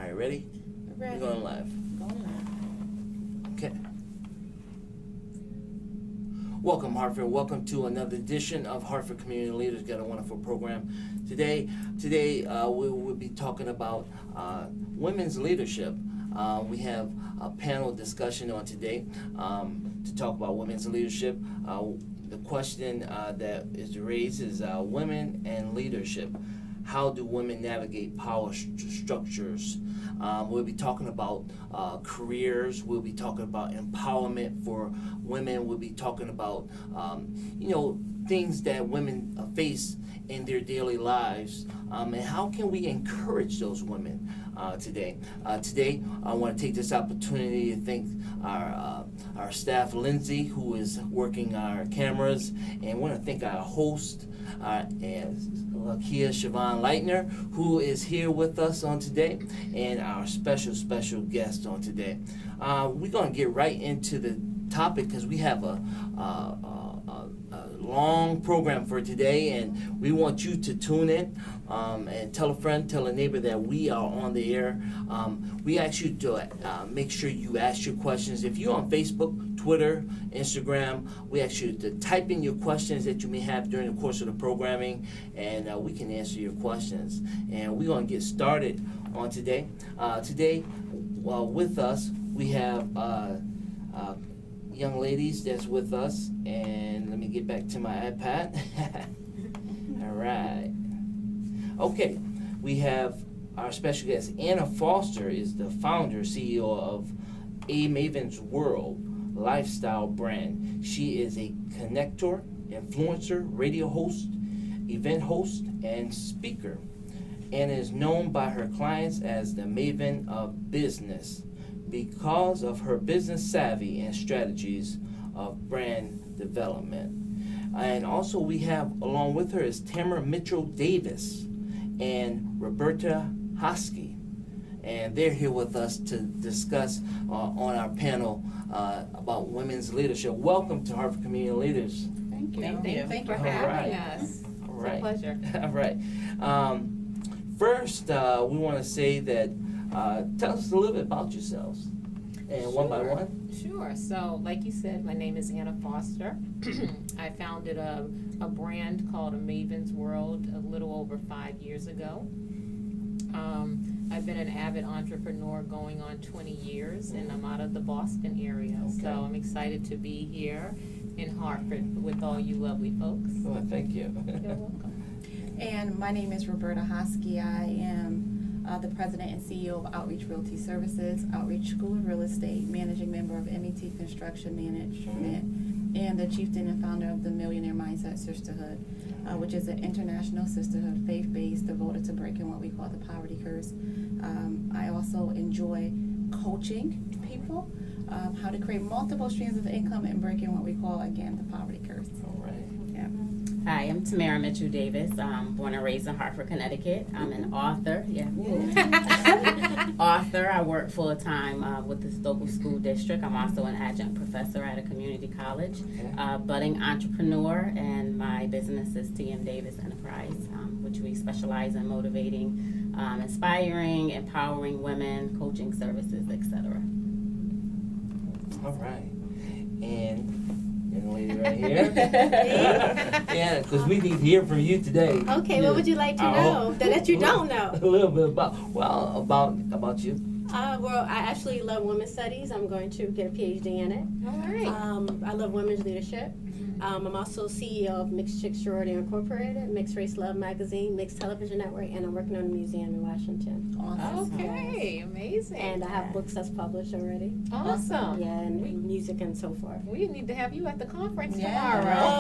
right, ready? Ready. We're going live. Going live. Okay. Welcome, Hartford. Welcome to another edition of Hartford Community Leaders. Got a wonderful program today. Today, we will be talking about women's leadership. We have a panel discussion on today to talk about women's leadership. The question that is raised is women and leadership. How do women navigate power structures? We'll be talking about careers. We'll be talking about empowerment for women. We'll be talking about, things that women face in their daily lives, and how can we encourage those women today. Today, I want to take this opportunity to thank our staff, Lindsay, who is working our cameras, and I want to thank our host, Lakia, Shavon, Lightner, who is here with us on today, and our special guest on today. We're going to get right into the topic because we have a long program for today, and we want you to tune in and tell a friend, tell a neighbor that we are on the air. We ask you to make sure you ask your questions. If you're on Facebook, Twitter, Instagram, we ask you to type in your questions that you may have during the course of the programming, and we can answer your questions. And we're going to get started on today. Today, with us, we have young ladies that's with us, and let me get back to my iPad. All right. Okay, we have our special guest. Anna Foster is the founder, CEO of A Maven's World lifestyle brand. She is a connector, influencer, radio host, event host, and speaker, and is known by her clients as the Maven of Business because of her business savvy and strategies of brand development. And also we have along with her is Tamara Mitchell-Davis and Roberta Hosky, and they're here with us to discuss on our panel about women's leadership. Welcome to Hartford Community Leaders. Thank you. Thank you for having us. All right. It's a pleasure. All right. First, we want to say that tell us a little bit about yourselves, and one by one. Sure. So, like you said, my name is Anna Foster. I founded a brand called A Maven's World a little over 5 years ago. I've been an avid entrepreneur going on 20 years, and I'm out of the Boston area. Okay. So I'm excited to be here in Hartford with all you lovely folks. Oh, thank you. You're welcome. And my name is Roberta Hosky. I am the president and CEO of Outreach Realty Services, Outreach School of Real Estate, managing member of MET Construction Management, and the chieftain and founder of the Millionaire Mindset Sisterhood, which is an international sisterhood, faith-based, devoted to breaking what we call the poverty curse. I also enjoy coaching people how to create multiple streams of income and breaking what we call, again, the poverty curse. All right. Yeah. Hi, I'm Tamara Mitchell-Davis. Born and raised in Hartford, Connecticut. I'm an author. Yeah. Author. I work full-time with the Stokel School District. I'm also an adjunct professor at a community college. Okay. Budding entrepreneur, and my business is TM Davis Enterprise, which we specialize in motivating, inspiring, empowering women, coaching services, etc. All right. And young lady right here. Yeah, because we need to hear from you today. Okay, what would you like to know that you don't know? A little bit about you. Well, I actually love women's studies. I'm going to get a PhD in it. All right. I love women's leadership. I'm also CEO of Mixed Chicks Sorority Incorporated, Mixed Race Love Magazine, Mixed Television Network, and I'm working on a museum in Washington. Awesome. Okay, amazing. And I have books that's published already. Awesome. Yeah, and music and so forth. We need to have you at the conference Yeah. tomorrow.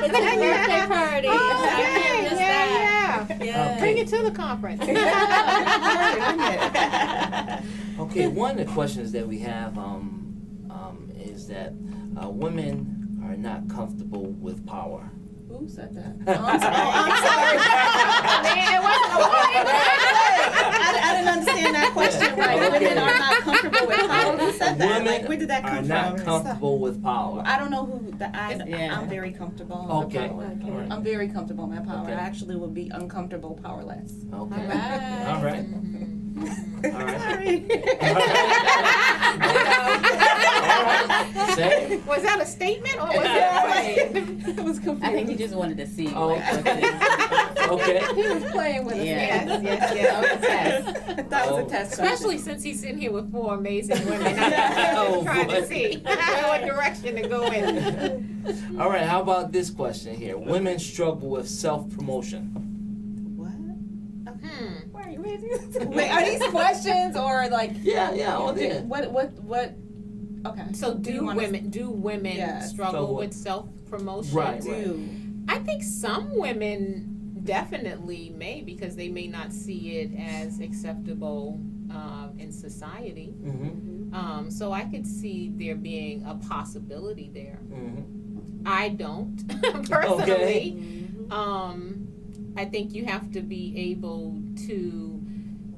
It's a birthday party. Oh, I can't miss that. yeah. Yeah. Bring it to the conference. Okay, one of the questions that we have is that women are not comfortable with power. Who said that? I'm sorry. Man, it wasn't a point. I didn't understand that question right. Okay. Women are not comfortable with power. Who said that? Women Like, where did that are come not from? comfortable with power. I don't know who. Yeah. I'm very comfortable. in Okay. my power. Okay. All right. I'm very comfortable in my power. Okay. I actually would be uncomfortable powerless. Okay. All right. All right. All right. Sorry. All right. Say. Was that a statement or was that It was confusing. I think he just wanted to see. Oh, like, what it- Okay. He was playing with us. Yeah. yes. That was Oh. a test. Especially since he's sitting here with 4 amazing women. I'm Oh, just trying boy. to see what direction to go in. All right. How about this question here? Women struggle with self-promotion. What? Why are you raising Wait, are these questions or like? Yeah. All there. What? Okay. So you do wanna- women Yes. struggle Struggle. with self-promotion? Right. Do. I think some women definitely may, because they may not see it as acceptable in society. Mm-hmm. So I could see there being a possibility there. Mm-hmm. I don't personally. Okay. I think you have to be able to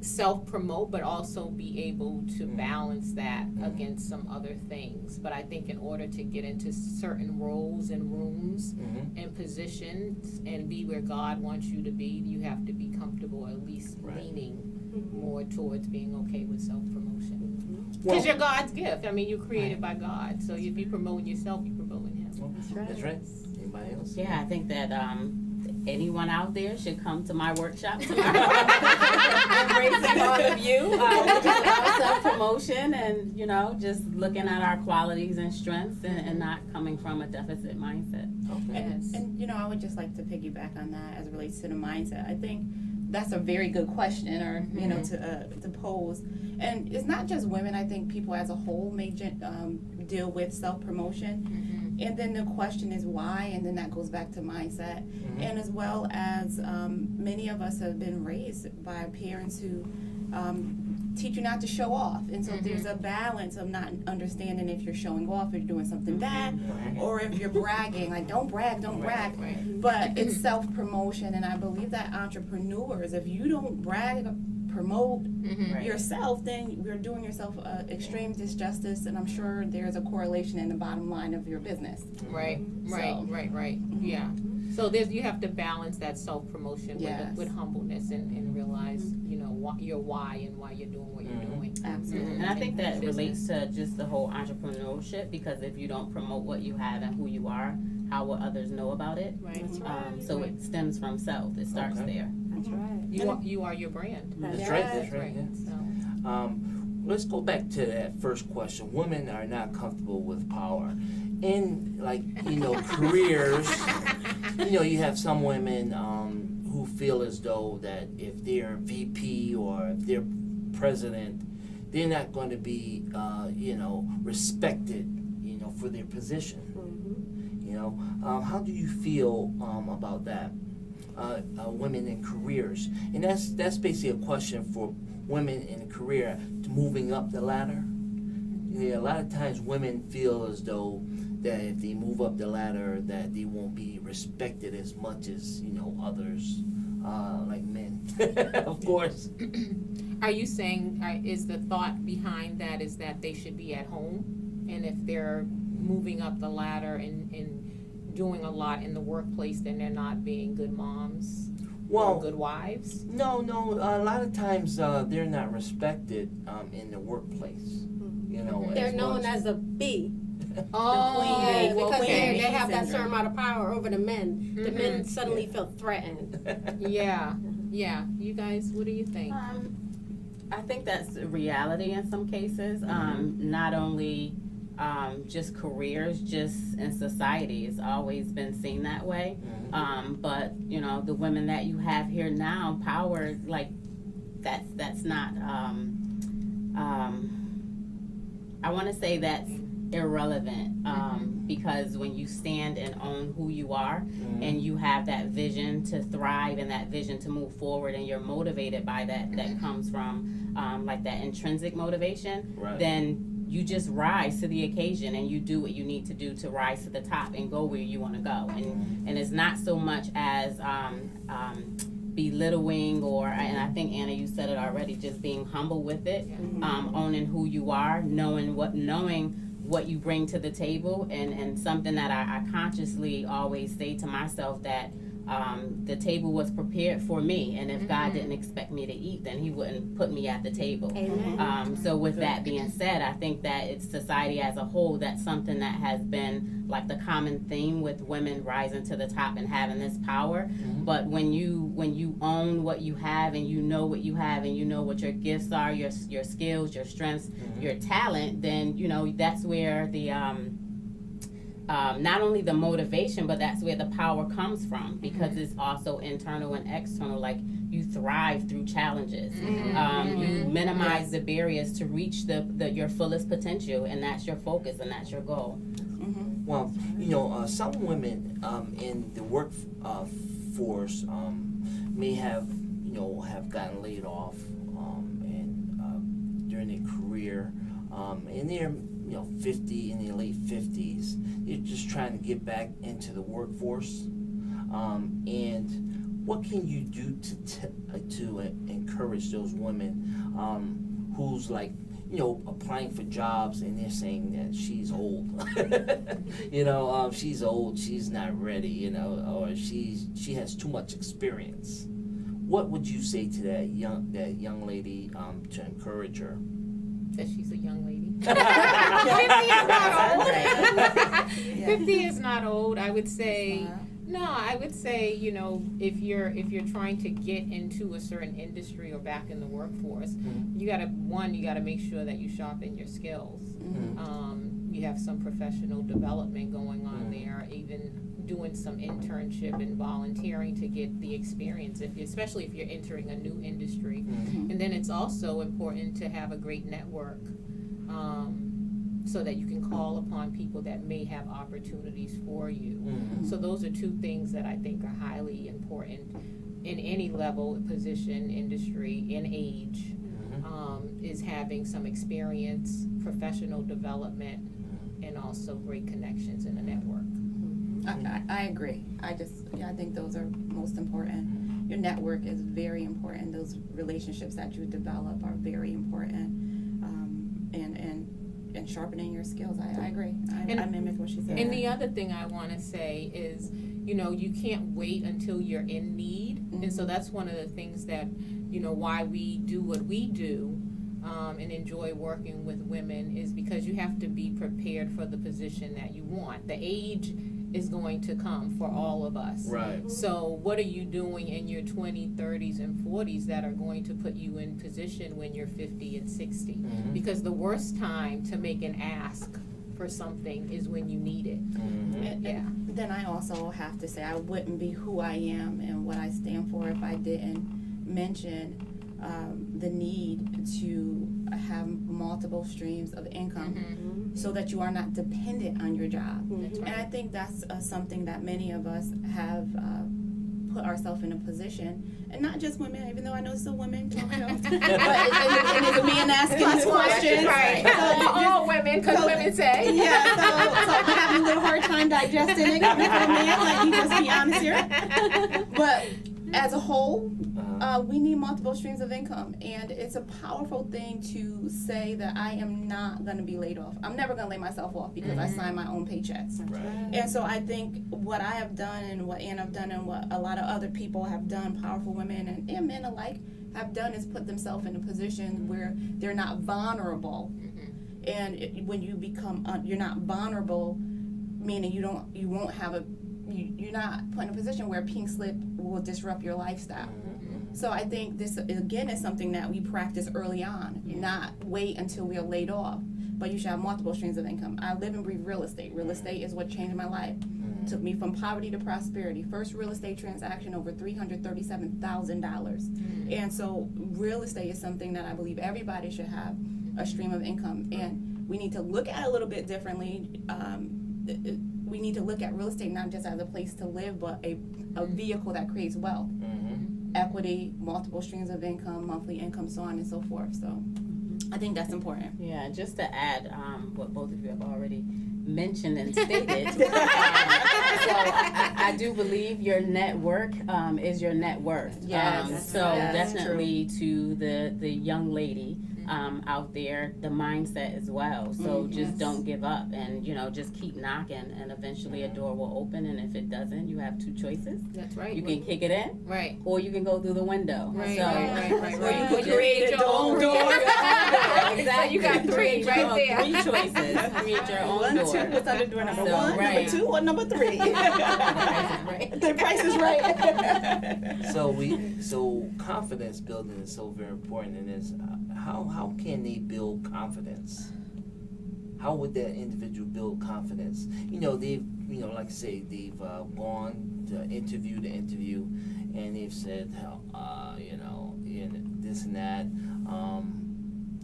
self-promote, but also be able to balance that against some other things. But I think in order to get into certain roles and rooms Mm-hmm. and positions and be where God wants you to be, you have to be comfortable, at least Right. leaning more towards being okay with self-promotion. Well, Because you're God's gift. I mean, you're created by God. So if you're promoting yourself, you're promoting Him. That's right. Anybody else? Yeah, I think that anyone out there should come to my workshop tomorrow. Embracing all of you, which is about self-promotion and, just looking at our qualities and strengths and not coming from a deficit mindset. Okay. Yes. And I would just like to piggyback on that as it relates to the mindset. I think that's a very good question, or to pose. And it's not just women. I think people as a whole may deal with self-promotion. And then the question is why, and then that goes back to mindset. And as well as many of us have been raised by parents who teach you not to show off. And so there's a balance of not understanding if you're showing off, if you're doing something bad, or if you're bragging. Like, don't brag. Right. But it's self-promotion, and I believe that entrepreneurs, if you don't brag, promote yourself, then you're doing yourself extreme disjustice, and I'm sure there's a correlation in the bottom line of your business. Right. Yeah. So you have to balance that self-promotion Yes. with humbleness and realize, your why and why you're doing what you're doing. Absolutely. And I think that Business. relates to just the whole entrepreneurship, because if you don't promote what you have and who you are, how will others know about it? Right. That's right. So it stems from self. It starts Okay. there. That's right. You are your brand. That's Yes. right. That's right. Yeah. So. Let's go back to that first question. Women are not comfortable with power. In careers, you have some women who feel as though that if they're VP or if they're president, they're not going to be respected, for their position. How do you feel about that? Women in careers, and that's basically a question for women in a career moving up the ladder. A lot of times women feel as though that if they move up the ladder, that they won't be respected as much as others, like men, of course. Are you saying, is the thought behind that is that they should be at home, and if they're moving up the ladder and doing a lot in the workplace, then they're not being good moms or good wives? No. A lot of times they're not respected in the workplace. They're as known much. as a B. Oh, Yes, because okay. they have that certain amount of power over the men. The men suddenly feel threatened. Yeah. You guys, what do you think? I think that's a reality in some cases. Not only just careers, just in society. It's always been seen that way. But the women that you have here now, power, like that's not. I want to say that's irrelevant because when you stand and own who you are and you have that vision to thrive and that vision to move forward and you're motivated by that comes from like that intrinsic motivation, then you just rise to the occasion and you do what you need to do to rise to the top and go where you want to go. And it's not so much as belittling and I think Anna, you said it already, just being humble with it, owning who you are, knowing what you bring to the table, and something that I consciously always say to myself that the table was prepared for me, and if God didn't expect me to eat, then he wouldn't put me at the table. Amen. So with that being said, I think that it's society as a whole, that's something that has been like the common theme with women rising to the top and having this power. But when you own what you have, and you know what you have, and you know what your gifts are, your skills, your strengths, your talent, then that's where the not only the motivation, but that's where the power comes from, because it's also internal and external. Like, you thrive through challenges. You minimize the barriers to reach your fullest potential, and that's your focus, and that's your goal. Well, some women in the work force may have gotten laid off and during their career, and they're 50, in their late 50s. They're just trying to get back into the workforce. And what can you do to encourage those women who's like, applying for jobs, and they're saying that she's old. She's old, she's not ready, or she has too much experience. What would you say to that young lady to encourage her? That she's a young lady. 50 is not old. 50 is not old. I would say. No, I would say, if you're trying to get into a certain industry or back in the workforce, you gotta make sure that you sharpen your skills. You have some professional development going on there, even doing some internship and volunteering to get the experience, especially if you're entering a new industry. And then it's also important to have a great network, so that you can call upon people that may have opportunities for you. So those are two things that I think are highly important in any level, position, industry, and age, is having some experience, professional development, and also great connections in a network. I agree. I think those are most important. Your network is very important. Those relationships that you develop are very important. And sharpening your skills. I agree. I mimic what she said. And the other thing I want to say is, you can't wait until you're in need. And so that's one of the things that, why we do what we do, and enjoy working with women, is because you have to be prepared for the position that you want. The age is going to come for all of us. Right. So what are you doing in your 20s, 30s, and 40s that are going to put you in position when you're 50 and 60? Because the worst time to make an ask for something is when you need it. And then I also have to say, I wouldn't be who I am and what I stand for if I didn't mention the need to have multiple streams of income, so that you are not dependent on your job. That's right. And I think that's something that many of us have put ourselves in a position, and not just women, even though I know some women talk show, but it's a man asking this question. Right. So all women, because women say. Yeah, so I'm having a little hard time digesting it coming from a man, like, you just be honest here. But as a whole, we need multiple streams of income, and it's a powerful thing to say that I am not going to be laid off. I'm never going to lay myself off because I sign my own paychecks. Right. And so I think what I have done, and what Anna have done, and what a lot of other people have done, powerful women and men alike, have done, is put themselves in a position where they're not vulnerable. And when you become, you're not vulnerable, meaning you're not put in a position where pink slip will disrupt your lifestyle. So I think this, again, is something that we practice early on, not wait until we are laid off. But you should have multiple streams of income. I live and breathe real estate. Real estate is what changed my life. Took me from poverty to prosperity. First real estate transaction over $337,000. And so real estate is something that I believe everybody should have a stream of income. And we need to look at it a little bit differently. We need to look at real estate not just as a place to live, but a vehicle that creates wealth. Equity, multiple streams of income, monthly income, so on and so forth. So I think that's important. Yeah, just to add what both of you have already mentioned and stated. So I do believe your network is your net worth. Yes, So that's definitely to the young lady out there, the mindset as well. So just don't give up, and just keep knocking, and eventually a door will open. And if it doesn't, you have two choices. That's right. You can kick it in, Right. or you can go through the window. Right, So, right. or you could create your own door. Exactly. So you got three right there. Three choices. Create your own One, door. two, what's under door number So, one, right. number two, or number three? The price is right. So confidence building is so very important, and is how can they build confidence? How would that individual build confidence? They've like I say, they've gone to interview, and they've said this and that.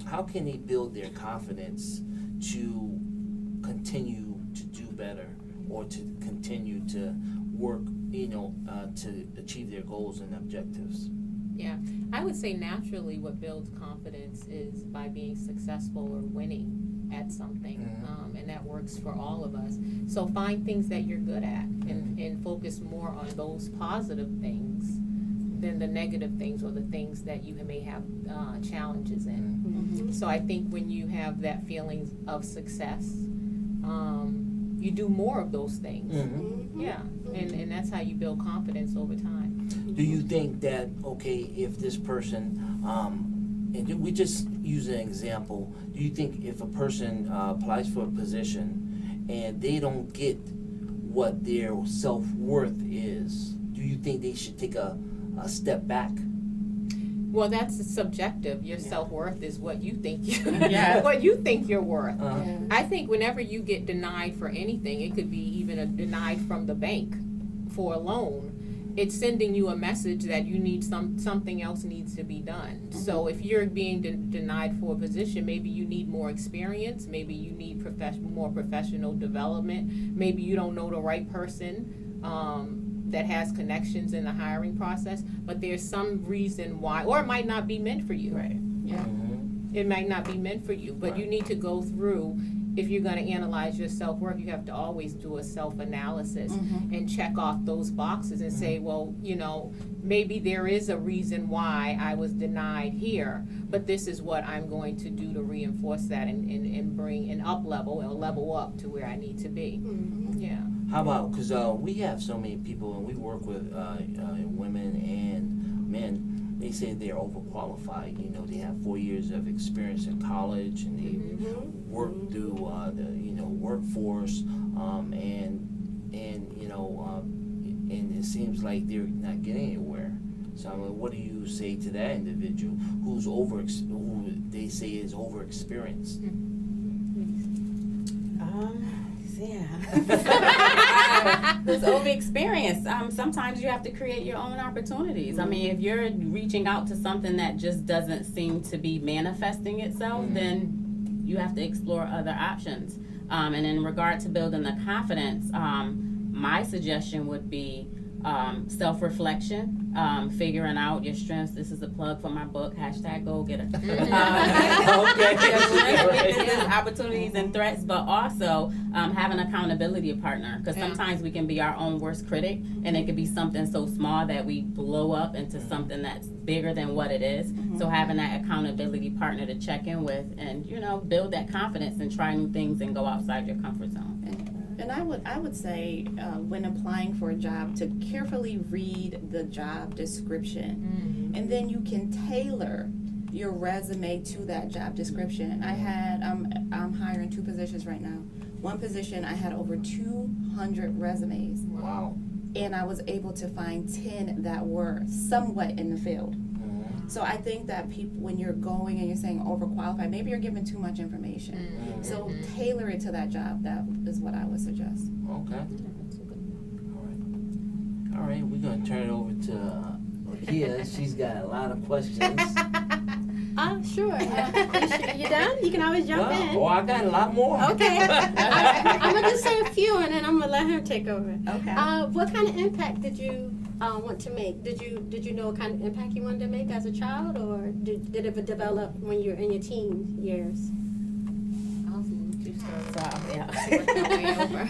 How can they build their confidence to continue to do better, or to continue to work, to achieve their goals and objectives? Yeah, I would say naturally what builds confidence is by being successful or winning at something, and that works for all of us. So find things that you're good at, and focus more on those positive things than the negative things or the things that you may have challenges in. So I think when you have that feeling of success, you do more of those things. Yeah, and that's how you build confidence over time. Do you think that, if this person, and we just use an example, do you think if a person applies for a position and they don't get what their self-worth is, do you think they should take a step back? Well, that's subjective. Your self-worth is what you think Yeah. what you think you're worth. Yeah. I think whenever you get denied for anything, it could be even denied from the bank for a loan, it's sending you a message that you need something else needs to be done. So if you're being denied for a position, maybe you need more experience, maybe you need more professional development, maybe you don't know the right person that has connections in the hiring process, but there's some reason why, or it might not be meant for you. Right. Yeah. It might not be meant for you, but you need to go through. If you're going to analyze your self-worth, you have to always do a self-analysis and check off those boxes and say, well, maybe there is a reason why I was denied here, but this is what I'm going to do to reinforce that and bring an up level or level up to where I need to be. Yeah. How about, because we have so many people, and we work with women and men. They say they're overqualified. They have 4 years of experience in college, and they work through the workforce, and it seems like they're not getting anywhere. So what do you say to that individual who they say is overexperienced? It's over experience. Sometimes you have to create your own opportunities. I mean, if you're reaching out to something that just doesn't seem to be manifesting itself, then you have to explore other options. And in regard to building the confidence, my suggestion would be self-reflection, figuring out your strengths. This is a plug for my book, #GoGetter. Opportunities and threats, but also have an accountability partner, because sometimes we can be our own worst critic, and it could be something so small that we blow up into something that's bigger than what it is. So having that accountability partner to check in with, and build that confidence and try new things and go outside your comfort zone. And I would say when applying for a job, to carefully read the job description, and then you can tailor your resume to that job description. I'm hiring 2 positions right now. One position I had over 200 resumes. Wow. And I was able to find 10 that were somewhat in the field. So I think that people, when you're going and you're saying overqualified, maybe you're giving too much information. So tailor it to that job. That is what I would suggest. Okay. All right. We're gonna turn it over to Lakia. She's got a lot of questions. Sure. You done? You can always jump in. Oh, I got a lot more. Okay. I'm going to just say a few, and then I'm going to let her take over. Okay. What kind of impact did you want to make? Did you know what kind of impact you wanted to make as a child, or did it develop when you're in your teen years? I'll let you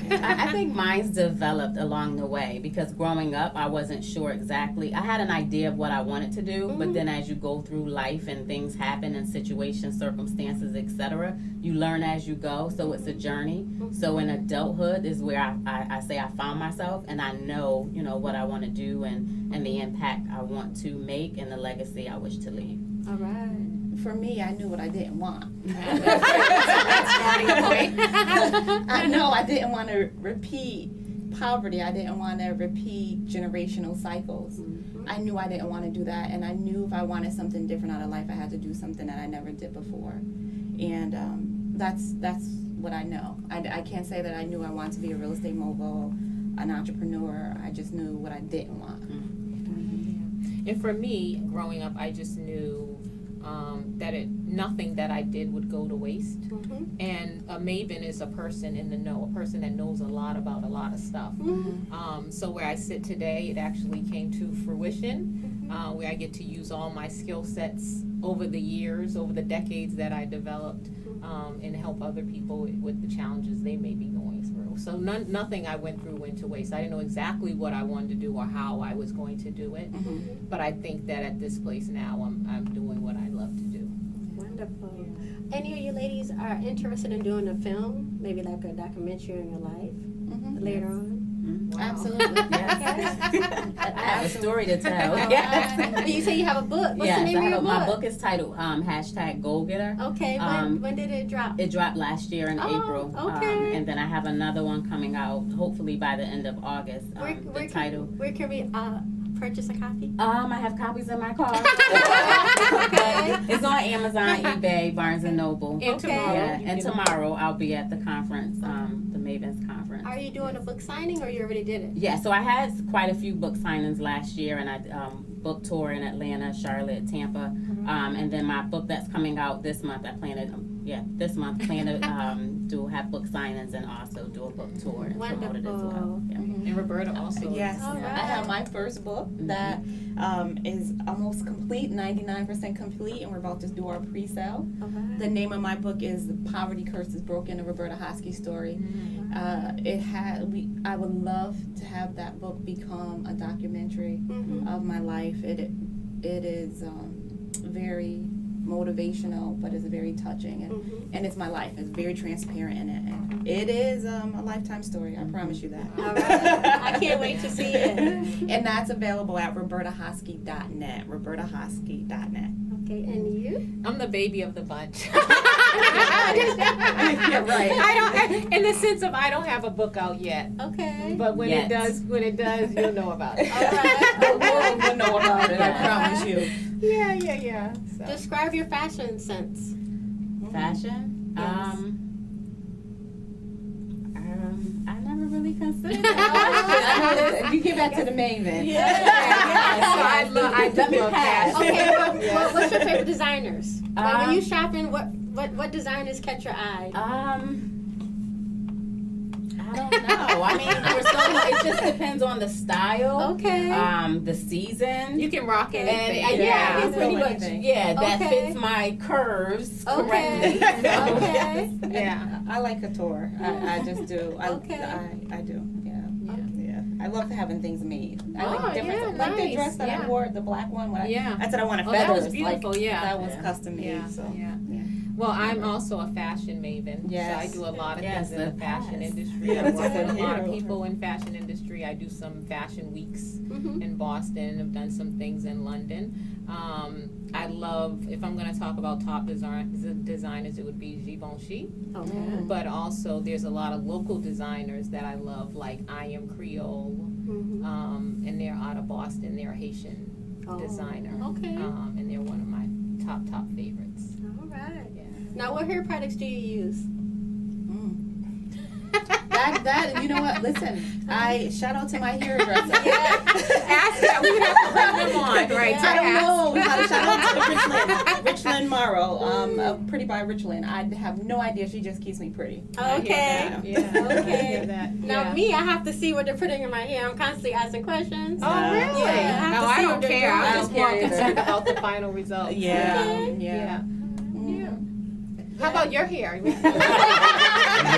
I think mine's developed along the way because growing up, I wasn't sure exactly. I had an idea of what I wanted to do, but then as you go through life and things happen and situations, circumstances, etc., you learn as you go. So it's a journey. So in adulthood is where I say I found myself, and I know, what I want to do and the impact I want to make and the legacy I wish to leave. All right. For me, I knew what I didn't want. That's starting point. I know I didn't want to repeat poverty. I didn't want to repeat generational cycles. I knew I didn't want to do that, and I knew if I wanted something different out of life, I had to do something that I never did before. And that's what I know. I can't say that I knew I wanted to be a real estate mogul, an entrepreneur. I just knew what I didn't want. And for me, growing up, I just knew that nothing that I did would go to waste. And a maven is a person in the know, a person that knows a lot about a lot of stuff. So where I sit today, it actually came to fruition, where I get to use all my skill sets over the years, over the decades that I developed, and help other people with the challenges they may be going through. So nothing I went through went to waste. I didn't know exactly what I wanted to do or how I was going to do it, but I think that at this place now, I'm doing what I love to do. Wonderful. Any of you ladies are interested in doing a film, maybe like a documentary on your life later on? Wow. Absolutely. I have a story to tell. You say you have a book. What's Yes, the name of your book? my book is titled #GoalGetter. Okay, when did it drop? It dropped last year in April. Okay. And then I have another one coming out hopefully by the end of August. Where can we purchase a copy? I have copies in my car. Okay. It's on Amazon, eBay, Barnes and Noble. And tomorrow. Yeah, and tomorrow I'll be at the conference, the Mavens conference. Are you doing a book signing or you already did it? Yeah, so I had quite a few book signings last year, and I book tour in Atlanta, Charlotte, Tampa, and then my book that's coming out this month. I plan to have book signings and also do a book tour and promote it as well. Yeah. And Roberta also. Yes, All right. I have my first book that is almost complete, 99% complete, and we're about to do our pre-sale. Okay. The name of my book is The Poverty Curse is Broken, a Roberta Hosky story. I would love to have that book become a documentary of my life. It is very motivational, but it's very touching, and it's my life. It's very transparent in it, and it is a lifetime story. I promise you that. All right. I can't wait to see it. And that's available at robertahosky.net. robertahosky.net. Okay, and you? I'm the baby of the bunch. You're right. In the sense of I don't have a book out yet. Okay. But when it does, you'll know about it. All right. We'll know about it. I promise you. Yeah. So. Describe your fashion sense. Fashion? Yes. I never really considered that. You get back to the Maven. I love fashion. Okay, what's your favorite designers? Like when you shopping, what designers catch your eye? I don't know. I mean, it just depends on the style. Okay. The season. You can rock And anything. yeah, pretty much. anything. Yeah, that Okay. fits my curves Okay. correctly. Okay. Yeah. I like couture. I just do. Okay. I do. Yeah. I love having things made. I like Oh, different. yeah, like the nice. dress that I Yeah. wore, the black one. Yeah. I said I wanted Oh, feathers. that was beautiful. Like, Yeah. That was custom made. Yeah. So. Yeah. Well, I'm also a fashion maven. Yes. So I do a lot of Yes, things in the the fashion past. industry. I Yes, work with a I lot of do. people in fashion industry. I do some fashion weeks Mhm. in Boston. I've done some things in London. I love, if I'm going to talk about top designers, it would be Givenchy. Okay. But also there's a lot of local designers that I love, like I Am Creole, and they're out of Boston. They're a Haitian designer. Okay. And they're one of my top favorites. All right. Yeah. Now, what hair products do you use? That you know what? Listen, I shout out to my hairdresser. Ask that. We have to bring them on, right? I don't know how to shout out to Richland Morrow, Pretty by Richland. I have no idea. She just keeps me pretty. Okay. Yeah. Okay. I hear that. Now, Yeah. me, I have to see what they're putting in my hair. I'm constantly asking questions. Oh, really? Yeah, I have to I see don't what they're care. doing. I'm just I more don't care concerned about the final result. Yeah. Okay. Yeah. Mm. How about your hair? I do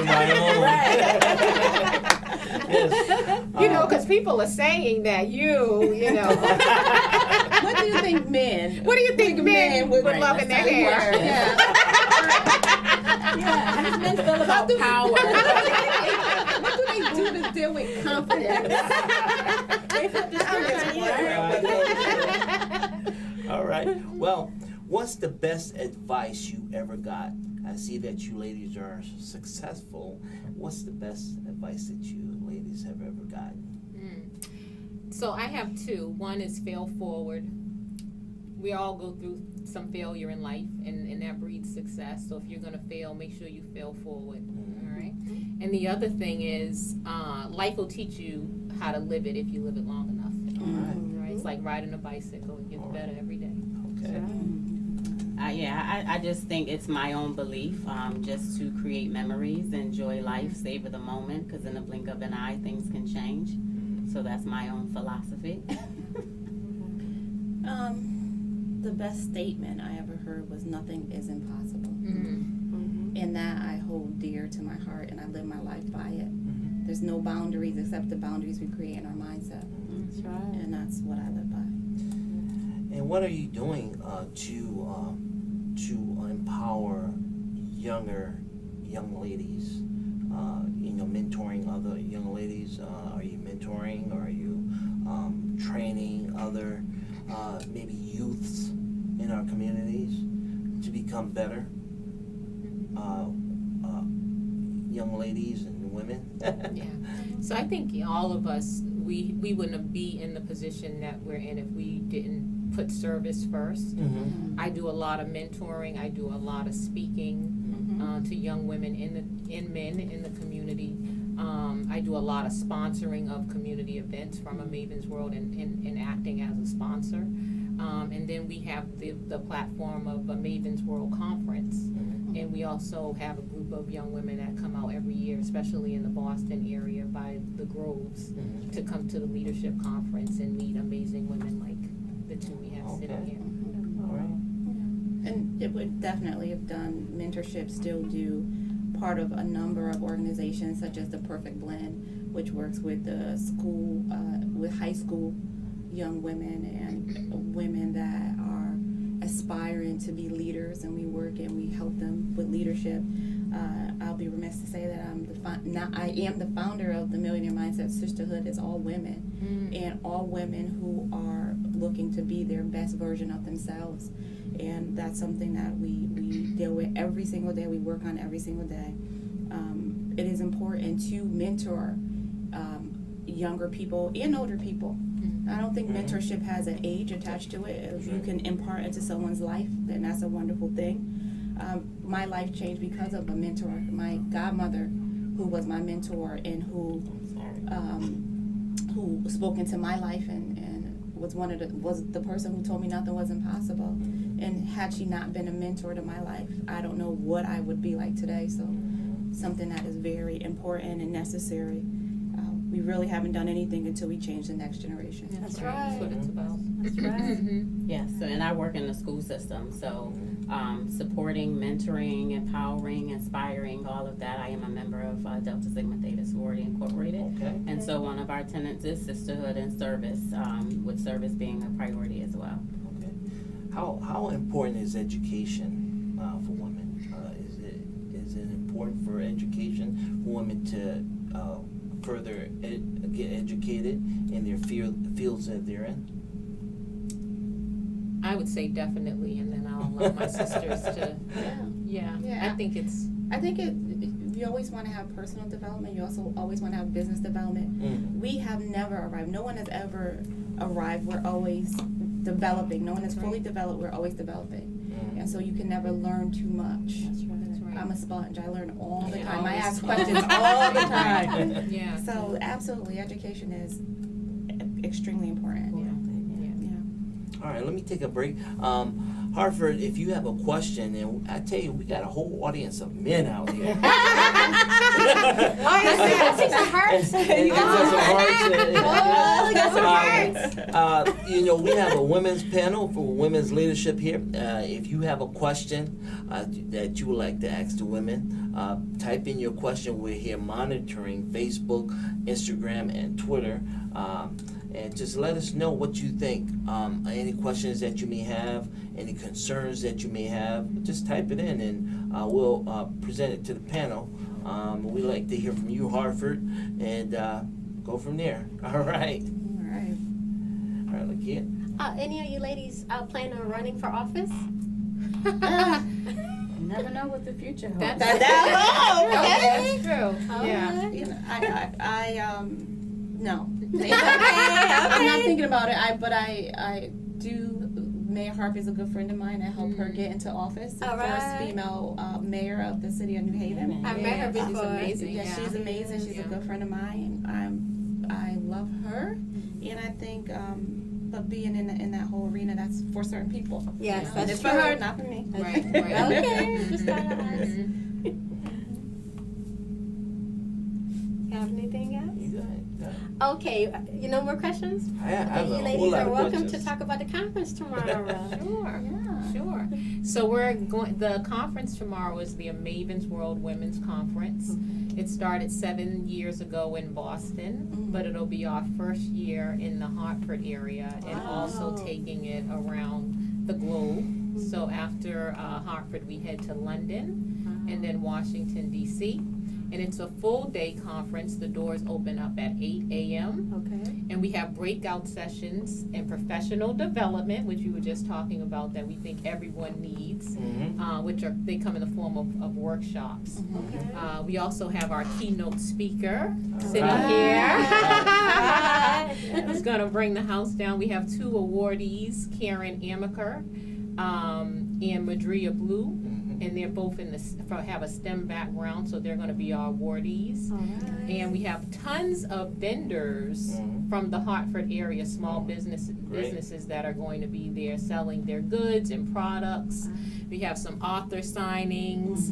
my own. Yes. You know, because people are saying that you know. What do you think men? What do you think men would love in their hair? Yeah. How does men feel about power? What do they do to deal with confidence? They flip the script. All right. Well, what's the best advice you ever got? I see that you ladies are successful. What's the best advice that you ladies have ever gotten? So I have two. One is fail forward. We all go through some failure in life, and that breeds success. So if you're going to fail, make sure you fail forward. All right. And the other thing is, life will teach you how to live it if you live it long enough. All right. Right? It's like riding a bicycle. It gets better every day. Okay. I just think it's my own belief, just to create memories, enjoy life, savor the moment, because in the blink of an eye, things can change. So that's my own philosophy. The best statement I ever heard was "Nothing is impossible," Mm-hmm. and that I hold dear to my heart, and I live my life by it. There's no boundaries except the boundaries we create in our mindset, That's right. and that's what I live by. And what are you doing to empower young ladies? Mentoring other young ladies. Are you mentoring? Or are you training other maybe youths in our communities to become better young ladies and women? Yeah. So I think all of us, we wouldn't be in the position that we're in if we didn't put service first. Mm-hmm. I do a lot of mentoring. I do a lot of speaking to young women and men in the community. I do a lot of sponsoring of community events from a Maven's World and acting as a sponsor. And then we have the platform of a Maven's World Conference. And we also have a group of young women that come out every year, especially in the Boston area by the Groves, to come to the leadership conference and meet amazing women like the two we have sitting here. All right. And it would definitely have done mentorship, still do part of a number of organizations such as the Perfect Blend, which works with the school, with high school young women and women that are aspiring to be leaders, and we work and we help them with leadership. I'll be remiss to say that I am the founder of the Millionaire Mindset Sisterhood. It's all women, and all women who are looking to be their best version of themselves. And that's something that we deal with every single day. We work on every single day. It is important to mentor younger people and older people. I don't think mentorship has an age attached to it. If you can impart into someone's life, then that's a wonderful thing. My life changed because of a mentor. My godmother, who was my mentor and who spoke into my life and was the person who told me nothing was impossible. And had she not been a mentor to my life, I don't know what I would be like today. So something that is very important and necessary. We really haven't done anything until we change the next generation. That's That's right. what it's about. That's right. Yes, so, and I work in the school system, so supporting, mentoring, empowering, inspiring, all of that. I am a member of Delta Sigma Theta Sorority Incorporated. Okay. And so one of our tenets is sisterhood and service, with service being a priority as well. Okay. How important is education for women? Is it important for education for women to further get educated in their fields that they're in? I would say definitely, and then I'll allow my sisters to. Yeah. I think it's. I think you always want to have personal development. You also always want to have business development. We have never arrived. No one has ever arrived. We're always developing. No one is fully developed. We're always developing. And so you can never learn too much. That's right. I'm a sponge. I learn all the Yeah, time. I always. ask questions all the time. Yeah. So absolutely, education is extremely important. Yeah. Yeah. All right, let me take a break. Hartford, if you have a question, and I tell you, we got a whole audience of men out here. I see some hearts. And you got some hearts. Oh, got some hearts. You know, we have a women's panel for women's leadership here. If you have a question that you would like to ask the women, type in your question. We're here monitoring Facebook, Instagram, and Twitter. And just let us know what you think. Any questions that you may have, any concerns that you may have, just type it in and we'll present it to the panel. We like to hear from you, Hartford, and go from there. All right. All right. All right, Lakia. Any of you ladies planning on running for office? Never know what the future holds. That's true. Yeah. You know, no. I'm not thinking about it. But I do. Mayor Harvey is a good friend of mine. I helped her get into office. The All first right. female mayor of the city of New Haven. I met her She's before. amazing. Yeah, Yeah. she's amazing. She's a good friend of mine. I love her, and I think but being in that whole arena, that's for certain people. Yes, You know, that's it's for true. her, not for me. Right, right. Okay, just thought I'd ask. You have anything else? You got it. Okay, no more questions? I have You a whole ladies lot are of welcome questions. to talk about the conference tomorrow. Sure. Yeah. Sure. So we're going. The conference tomorrow is the Mavens World Women's Conference. It started 7 years ago in Boston, but it'll be our first year in the Hartford area, and also Wow. taking it around the globe. So after Hartford, we head to London, and then Washington D.C. And it's a full day conference. The doors open up at 8 a.m. Okay. And we have breakout sessions and professional development, which we were just talking about, that we think everyone needs, Mm-hmm. which are they come in the form of workshops. Okay. We also have our keynote speaker sitting right. here. Who's going to bring the house down. We have 2 awardees, Karen Amaker and Madria Blue. And they're both have a STEM background, so they're going to be our awardees. All right. And we have tons of vendors from the Hartford area, small businesses that are going to be there selling their goods and products. We have some author signings.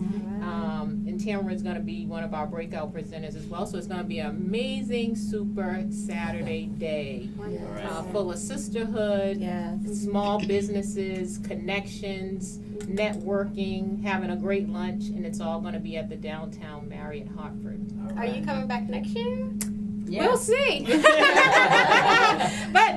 And Tamara is going to be one of our breakout presenters as well. So it's going to be an amazing, super Saturday day. Full of sisterhood, Yes. small businesses, connections, networking, having a great lunch, and it's all going to be at the downtown Marriott Hartford. Are you coming back next year? We'll see. But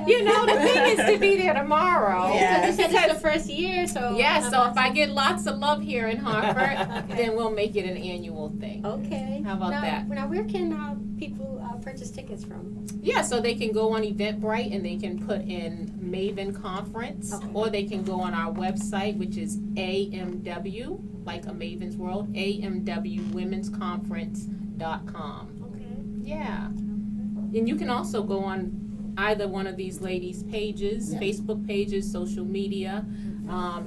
you know, the thing is to be there tomorrow. Yeah. You said it's the first year, so. Yeah, so if I get lots of love here in Hartford, then we'll make it an annual thing. Okay. How about that? Now, where can people purchase tickets from? Yeah, so they can go on Eventbrite and they can put in Maven Conference, or they can go on our website, which is AMW, like a Maven's World, AMWWomen'sConference.com. Okay. Yeah. And you can also go on either one of these ladies' pages, Yeah. Facebook pages, social media,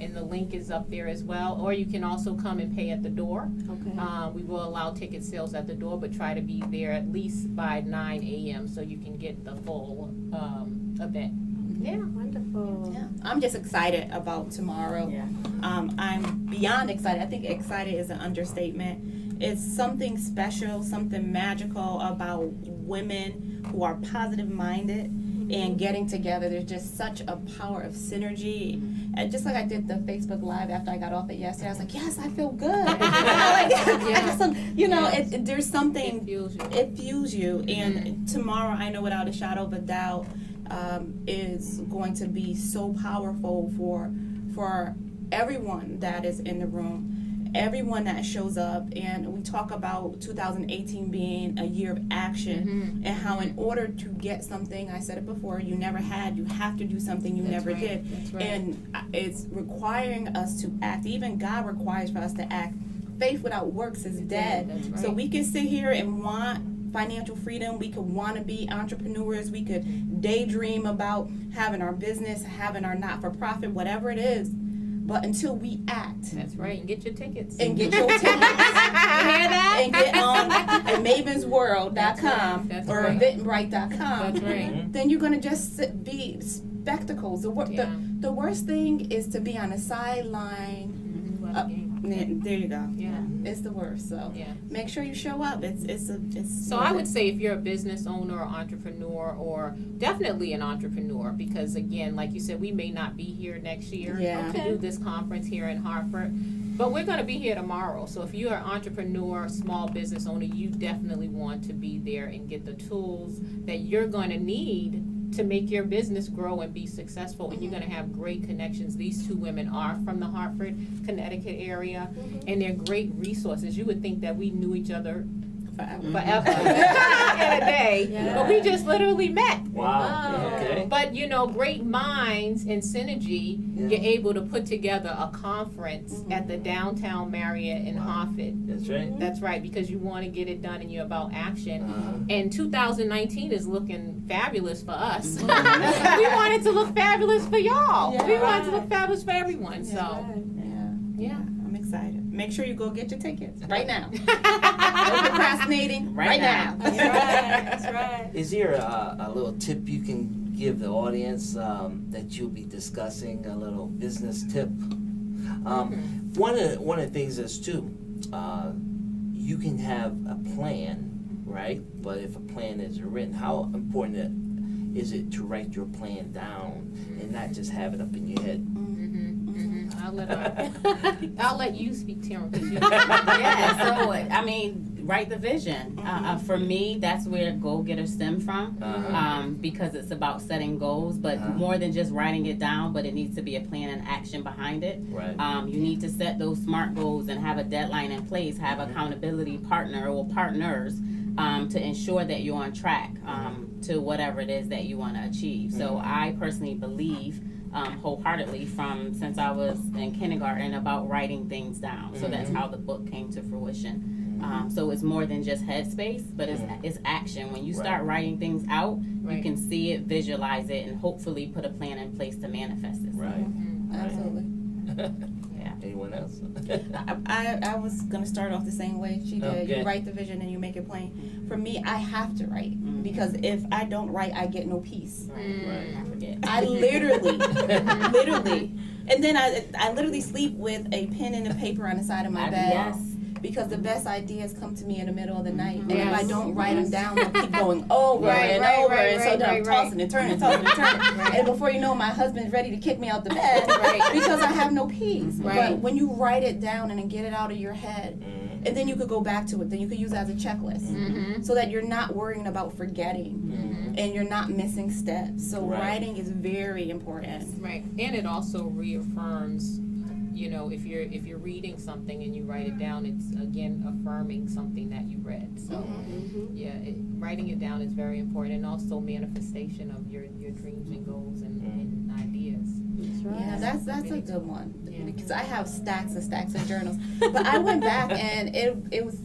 and the link is up there as well. Or you can also come and pay at the door. Okay. We will allow ticket sales at the door, but try to be there at least by 9 a.m. so you can get the full event. Yeah. Wonderful. Yeah. I'm just excited about tomorrow. Yeah. I'm beyond excited. I think excited is an understatement. It's something special, something magical about women who are positive minded and getting together. There's just such a power of synergy. And just like I did the Facebook Live after I got off it yesterday, I was like, yes, I feel good. There's something, It fuels you. it fuels you. And tomorrow, I know without a shadow of a doubt, is going to be so powerful for everyone that is in the room, everyone that shows up. And we talk about 2018 being a year of action, and how in order to get something, I said it before, you never had, you have to do something you never did. That's right. And it's requiring us to act. Even God requires for us to act. Faith without works is dead. That's right. So we can sit here and want financial freedom. We could want to be entrepreneurs. We could daydream about having our business, having our not-for-profit, whatever it is. But until we act That's right. And get your tickets. and get your tickets, You hear that? and get on at mavensworld.com That's or right. eventbrite.com, That's right. then you're going to just be spectacles. The The worst thing is to be on a sideline. There you go. Yeah. It's the worst. So Yeah. make sure you show up. It's. So I would say if you're a business owner or entrepreneur, or definitely an entrepreneur, because again, like you said, we may not be here next year Yeah. to do this conference here in Hartford, but we're going to be here tomorrow. So if you're an entrepreneur, small business owner, you definitely want to be there and get the tools that you're going to need to make your business grow and be successful, and you're going to have great connections. These two women are from the Hartford, Connecticut area, and they're great resources. You would think that we knew each other forever in a day, but we just literally met. Wow. Okay. But you know, great minds and synergy, you're able to put together a conference at the downtown Marriott in Hartford. That's right. That's right, because you want to get it done and you're about action. Uh-huh. And 2019 is looking fabulous for us. We want it to look fabulous for y'all. Yeah. We want it to look fabulous for everyone. So, yeah. I'm excited. Make sure you go get your tickets right now. No procrastinating right now. That's right. That's right. Is there a little tip you can give the audience that you'll be discussing? A little business tip. One of the things is too, you can have a plan, right? But if a plan isn't written, how important is it to write your plan down and not just have it up in your head? I'll let you speak, Tim. Yeah, so I mean, write the vision. For me, that's where Goal Getter stemmed from, because it's about setting goals, but more than just writing it down, but it needs to be a plan and action behind it. Right. You need to set those SMART goals and have a deadline in place, have accountability partner or partners to ensure that you're on track to whatever it is that you want to achieve. So I personally believe wholeheartedly since I was in kindergarten about writing things down. So that's how the book came to fruition. So it's more than just headspace, but it's action. When you start writing things out, you can see it, visualize it, and hopefully put a plan in place to manifest it. Right. Absolutely. Yeah. Anyone else? I was gonna start off the same way she did. Okay. You write the vision and you make it plain. For me, I have to write because if I don't write, I get no peace. Right. I forget. I literally, and then I literally sleep with a pen and a paper on the side of my bed. Yes. Because the best ideas come to me in the middle of the night, and if Yes. I don't write them down, they'll keep going over and over, and so then I'm tossing and turning, and before you know, my husband's ready to kick me out the bed because I have no peace. But when you write it down and then get it out of your head, and then you could go back to it, then you could use it as a checklist, so that you're not worrying about forgetting, and you're not missing steps. So writing is very important. Right, and it also reaffirms, you know, if you're reading something and you write it down, it's again affirming something that you read. So writing it down is very important, and also manifestation of your dreams and goals and ideas. Yeah, that's a good one, because I have stacks of journals. But I went back and it was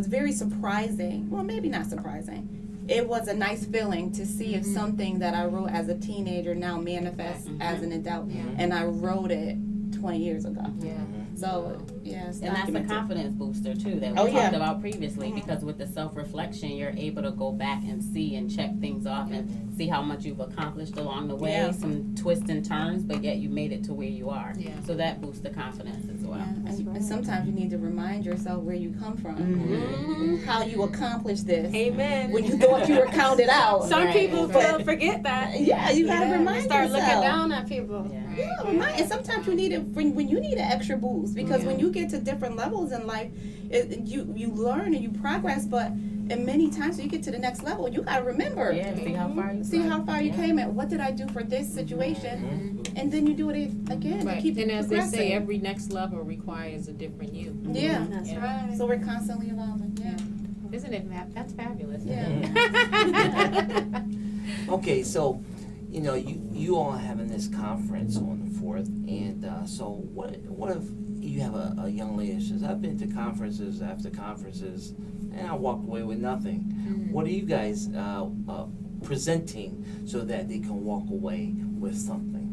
very surprising. Well, maybe not surprising. It was a nice feeling to see if something that I wrote as a teenager now manifests as an adult, and I wrote it 20 years ago. Yeah. So it's And that's a documented. confidence booster too that we talked about previously, because with the self-reflection you're able to go back and see and check things off and see how much you've accomplished along the way, some twists and turns, but yet you made it to where you are. So that boosts the confidence as well. And sometimes you need to remind yourself where you come from, how you accomplished this. Amen. When you thought you were counted out. Some people forget that. Yeah, you gotta remind Start yourself. looking down at people. And sometimes you need it when you need an extra boost, because when you get to different levels in life, you learn and you progress, but and many times when you get to the next level, you gotta remember. See how far you came and what did I do for this situation, and then you do it again. Right. Keep And as they progressing. say, every next level requires a different you. Yeah, That's right. so we're constantly evolving. Isn't it? That's fabulous. Okay, so you know you all are having this conference on the 4th, and so what if you have a young lady that says, I've been to conferences after conferences and I walked away with nothing. What are you guys presenting so that they can walk away with something?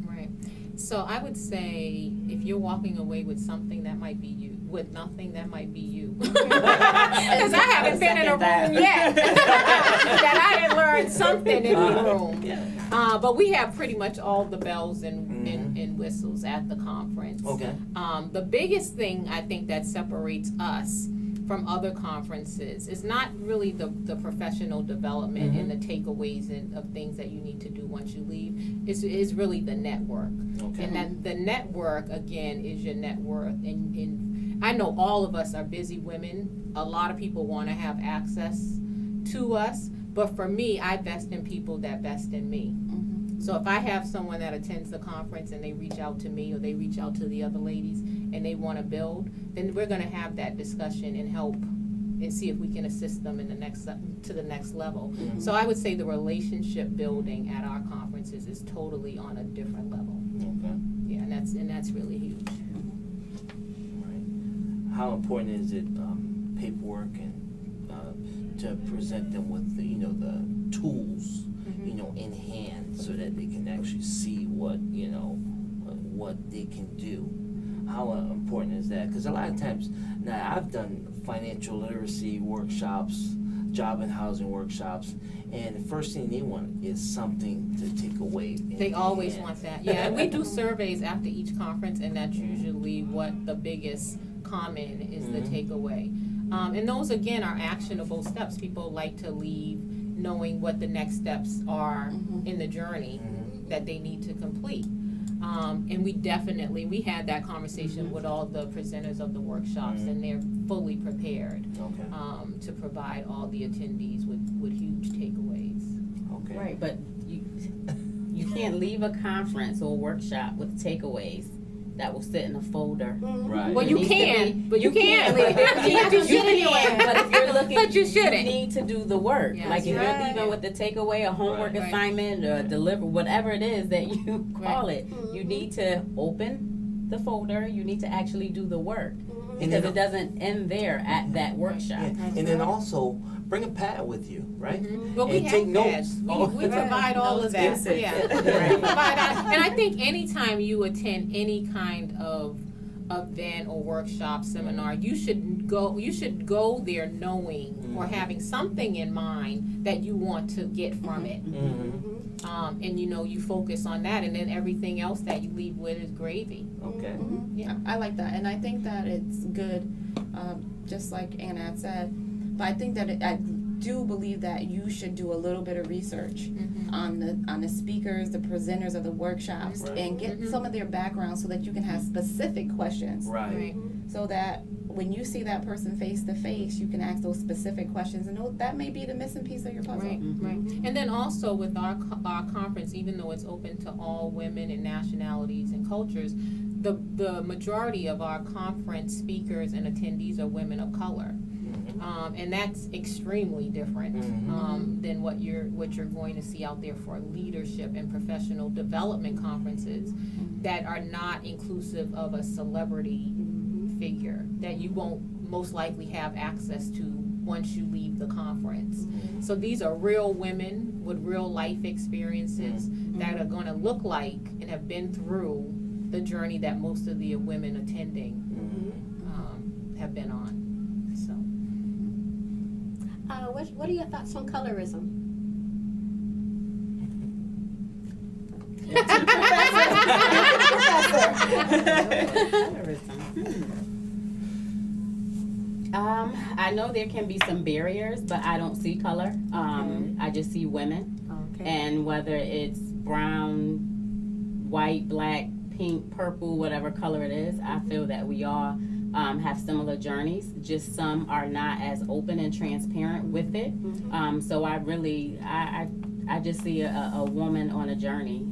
Right. So I would say if you're walking away with something, that might be you. With nothing, that might be you. Because I haven't been in a room yet that I didn't learn something in the room. But we have pretty much all the bells and whistles at the conference. Okay. The biggest thing I think that separates us from other conferences is not really the professional development and the takeaways of things that you need to do once you leave. Is really the network. Okay. And that the network, again, is your net worth. And I know all of us are busy women. A lot of people want to have access to us. But for me, I invest in people that invest in me. So if I have someone that attends the conference and they reach out to me or they reach out to the other ladies and they want to build, then we're going to have that discussion and help and see if we can assist them in to the next level. So I would say the relationship building at our conferences is totally on a different level. Okay. Yeah, and that's really huge. Right. How important is it paperwork and to present them with the tools in hand so that they can actually see what they can do? How important is that? Because a lot of times now I've done financial literacy workshops, job and housing workshops, and the first thing they want is something to take away. They always want that. Yeah, and we do surveys after each conference, and that's usually what the biggest common is the takeaway. And those, again, are actionable steps. People like to leave knowing what the next steps are in the journey that they need to complete. And we had that conversation with all the presenters of the workshops, and they're fully prepared to provide all the attendees with huge takeaways. Okay. Right, but you can't leave a conference or workshop with takeaways that will sit in a folder. Right. Well, you can, but you can't leave it. But if you're looking, But you shouldn't. need to do the work. Yes, like if right. you're leaving with the takeaway, a homework Right. assignment, or deliver, whatever it is that you call it, you need to open the folder. You need to actually do the work. And Because then- it doesn't end there at that workshop. Yeah. And then also bring a pad with you, right? Well, we And take have notes. pads. We provide all of that. Notes. Yeah. Right. We provide that. And I think anytime you attend any kind of event or workshop, seminar, you should go there knowing or having something in mind that you want to get from it. And you focus on that, and then everything else that you leave with is gravy. Okay. Yeah. I like that, and I think that it's good, just like Anna had said. But I think that I do believe that you should do a little bit of research on the speakers, the presenters of the workshops, Right. and get some of their background so that you can have specific questions. Right. So that when you see that person face to face, you can ask those specific questions, and that may be the missing piece of your puzzle. Right, right. And then also with our conference, even though it's open to all women and nationalities and cultures, the majority of our conference speakers and attendees are women of color. And that's extremely different than what you're going to see out there for leadership and professional development conferences that are not inclusive of a celebrity figure that you won't most likely have access to once you leave the conference. So these are real women with real life experiences that are going to look like and have been through the journey that most of the women attending have been on. So. What are your thoughts on colorism? I know there can be some barriers, but I don't see color. I just see women. Okay. And whether it's brown, white, black, pink, purple, whatever color it is, I feel that we all have similar journeys. Just some are not as open and transparent with it. So I just see a woman on a journey.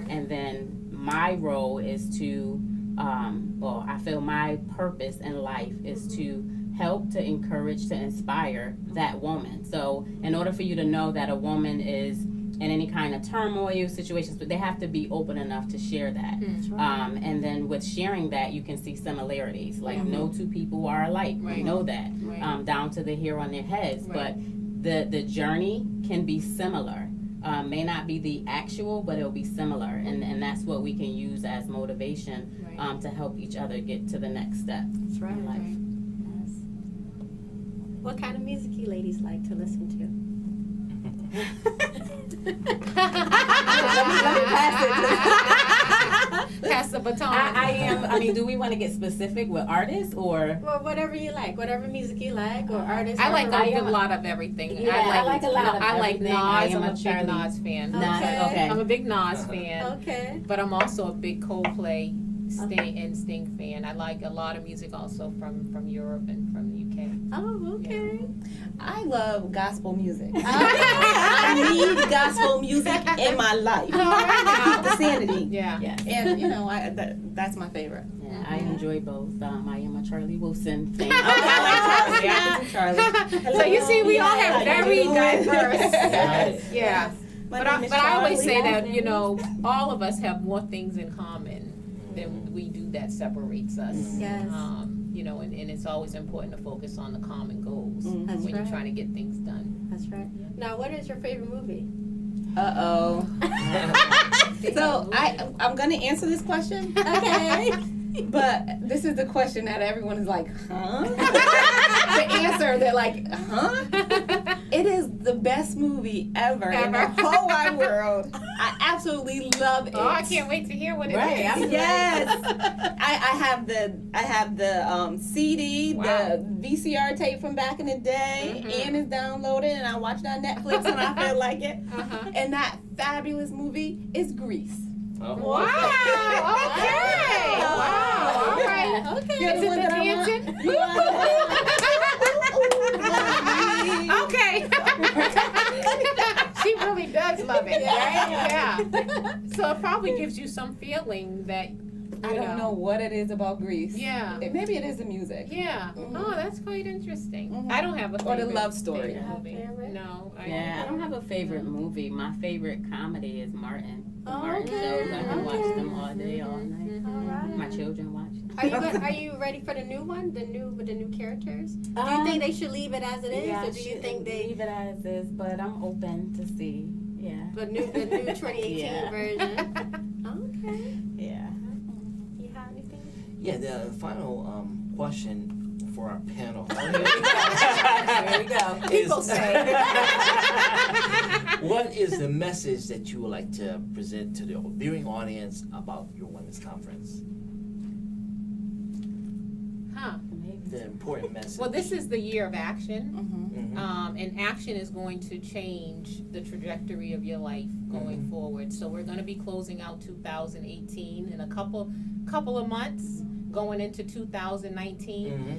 And then my role is to, I feel my purpose in life is to help, to encourage, to inspire that woman. So in order for you to know that a woman is in any kind of turmoil situations, but they have to be open enough to share that. And then with sharing that, you can see similarities. Like no two people are alike. We know that, down to the hair on their heads. But the journey can be similar. May not be the actual, but it'll be similar. And that's what we can use as motivation to help each other get to the next step That's right. in life. What kind of music you ladies like to listen to? Pass the baton. I am. I mean, do we want to get specific with artists or? Well, whatever you like, whatever music you like, or artists. I like whatever. a lot of everything. Yeah, I like a lot of I like everything. Nas. I am I'm a a big Charlie. Nas fan. Okay. I'm a big Nas fan. Okay. But I'm also a big Coldplay Sting fan. I like a lot of music also from Europe and from the UK. Oh, okay. I love gospel music. I need gospel music in my life. To keep the sanity. Yeah. Yes. And, you know, that's my favorite. Yeah, I enjoy both. I am a Charlie Wilson fan. Okay, I like Charlie. I can do Charlie. So you see, we all Yeah, have very you. diverse. Yes. Yeah. My But name is I always Charlie. say that, you know, all of us have more things in common than we do that separates us. Yes. You know, and it's always important to focus on the common goals That's when you're right. trying to get things done. That's right. Now, what is your favorite movie? Uh-oh. So I'm gonna answer this question. Okay. But this is the question that everyone is like, huh? The answer, they're like, huh? It is the best movie ever in the whole wide world. I absolutely love it. Oh, I can't wait to hear what it Right, is. I'm Yes, I have the CD, Wow. the VCR tape from back in the day, and it's downloaded, and I watch it on Netflix when I feel like it. Uh-huh. And that fabulous movie is Grease. Oh. Wow. Okay. Wow. All right. Okay. You're Is the it one the that I dancing? want. Okay. She really does love it, right? Yeah. So it probably gives you some feeling that I don't know what it is about Grease. Yeah. Maybe it is the music. Yeah. Mhm. Oh, that's quite interesting. Mhm. I don't have a Or the favorite. love story. favorite movie. Favorite? No. Yeah, I don't have a favorite movie. My favorite comedy is Martin. The Oh, Martin okay. shows. I can watch Okay. them all day, all night. All right. My children watch them. Are you ready for the new one? With the new characters? Do you think they should leave it as it is, Yeah, or do you think they leave it as is? But I'm open to see. Yeah. the new 2018 Yeah. version? Okay. Yeah. You have anything? Yeah, the final question for our panel. There we go. People is- say. What is the message that you would like to present to the viewing audience about your women's conference? Huh. The important message. Well, this is the year of action. Mm-hmm. Mhm. And action is going to change the trajectory of your life going forward. So we're going to be closing out 2018 in a couple of months, going into 2019. Mhm.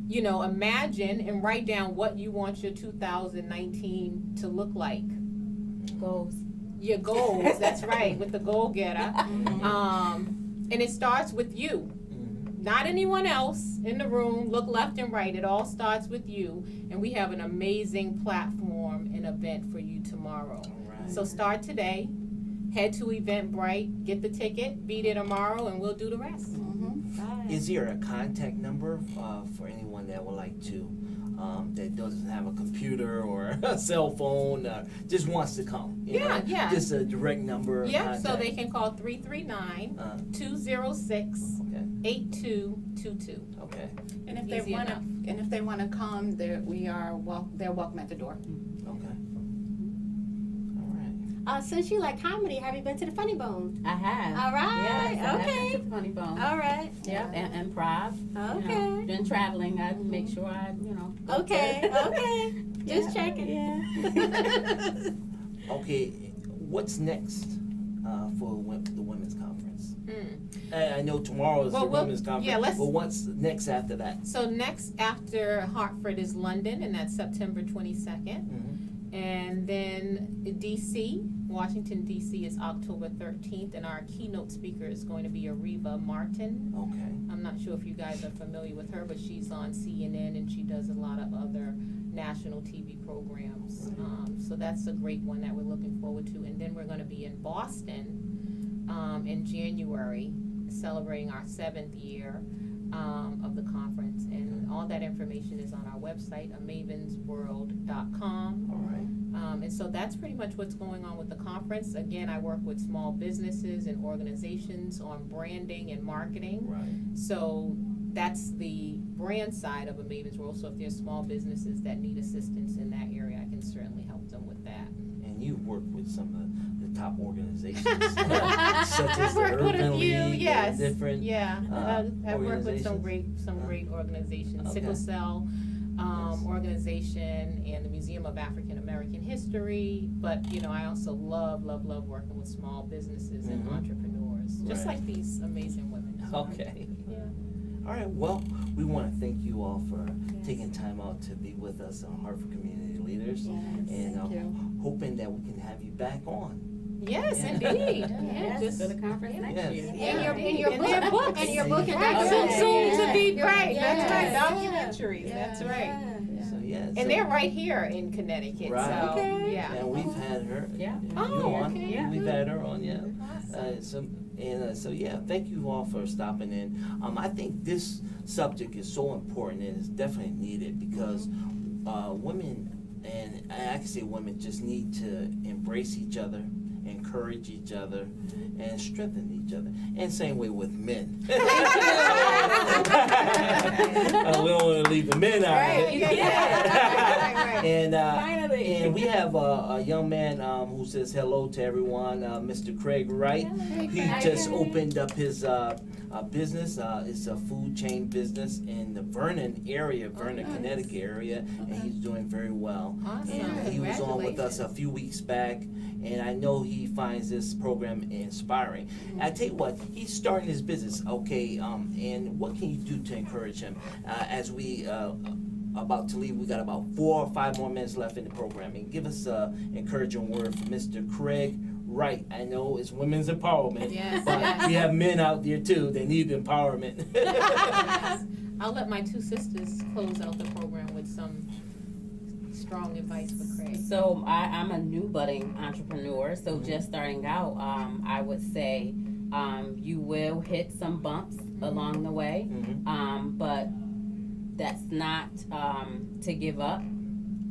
You know, imagine and write down what you want your 2019 to look like. Goals. Your goals, that's right, with the goal getter. And it starts with you. Not anyone else in the room. Look left and right. It all starts with you. And we have an amazing platform and event for you tomorrow. All right. So start today. Head to Eventbrite. Get the ticket. Be there tomorrow, and we'll do the rest. Is there a contact number for anyone that would like to, that doesn't have a computer or a cell phone, just wants to come? You Yeah, know? yeah. Just a direct number. Yeah, so contact. they can call 339-206-8222. Okay. And if Easy they wanna come, they're welcome at the door. Okay. All right. Since you like comedy, have you been to the Funny Bone? I have. All right. Yes, I have Okay. been to Funny Bone. All right. Yep, and improv. Okay. You know, been traveling. I make sure I, go Okay. first. Okay. Just checking. Yeah. Okay. What's next for the women's conference? I know tomorrow is Well, the we'll- women's conference. yeah, let's- But what's next after that? So next after Hartford is London, and that's September 22nd. Mm-hmm. And then DC, Washington, D.C. is October 13th, and our keynote speaker is going to be Ariva Martin. Okay. I'm not sure if you guys are familiar with her, but she's on CNN, and she does a lot of other national TV programs. So that's a great one that we're looking forward to. And then we're going to be in Boston in January, celebrating our 7th year of the conference. And all that information is on our website, amavensworld.com. All right. And so that's pretty much what's going on with the conference. Again, I work with small businesses and organizations on branding and marketing. Right. So that's the brand side of a Maven's World. So if there's small businesses that need assistance in that area, I can certainly help them with that. And you've worked with some of the top organizations, such as I've the worked with a Urban few, League yes. and different. I've worked with some organizations? great organizations. Okay. Sickle Cell Yes. organization and the Museum of African American History. But I also love working with small businesses and Mhm. entrepreneurs, just Right. like these amazing women. Okay. Yeah. All right. Well, we want to thank you all for taking time out to be with us on Hartford Community Leaders, and Thank you. hoping that we can have you back on. Yes, Yeah. indeed. Yes, Just for the conference next Yes. year. And your book. And your book and Right, documentary. soon to be, Yeah. right, that's right, Yeah. documentaries, that's right. So yeah. And they're right here in Connecticut, Right. so, Okay. yeah. And we've had her. Yeah. You Oh, on? okay. Yeah. We've had her on. Yeah. Awesome. So yeah, thank you all for stopping in. I think this subject is so important and it's definitely needed because women, and I can say women, just need to embrace each other, encourage each other, and strengthen each other. And same way with men. We don't want to leave the men out. Right, here. right. And Finally. and we have a young man who says hello to everyone, Mr. Craig Wright. He just opened up his business. It's a food chain business in the Vernon area, Vernon, Connecticut area, and he's doing very well. Awesome. And he was on with us a few weeks back, and I know he finds this program inspiring. I tell you what, he's starting his business, okay, and what can you do to encourage him? As we about to leave, we got about 4 or 5 more minutes left in the program, and give us an encouraging word from Mr. Craig Wright. I know it's women's empowerment, Yes, but yes. we have men out there too, they need empowerment. I'll let my two sisters close out the program with some strong advice for Craig. So I'm a new budding entrepreneur, so just starting out, I would say you will hit some bumps along the way, Mhm. but that's not to give up.